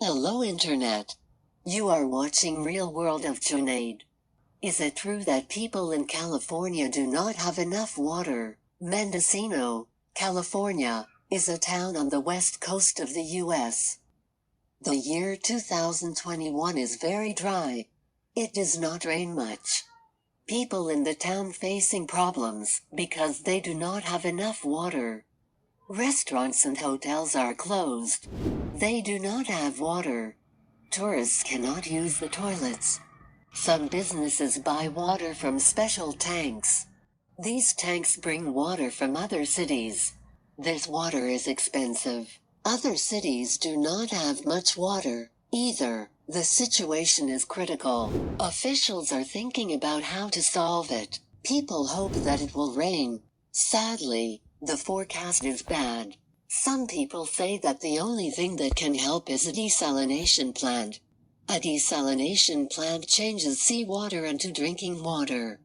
Hello Internet. You are watching Real World of Junaid. Is it true that people in California do not have enough water? Mendocino, California, is a town on the west coast of the U.S. The year 2021 is very dry. It does not rain much. People in the town facing problems because they do not have enough water. Restaurants and hotels are closed. They do not have water. Tourists cannot use the toilets. Some businesses buy water from special tanks. These tanks bring water from other cities. This water is expensive. Other cities do not have much water either. The situation is critical. Officials are thinking about how to solve it. People hope that it will rain. Sadly, the forecast is bad. Some people say that the only thing that can help is a desalination plant. A desalination plant changes seawater into drinking water.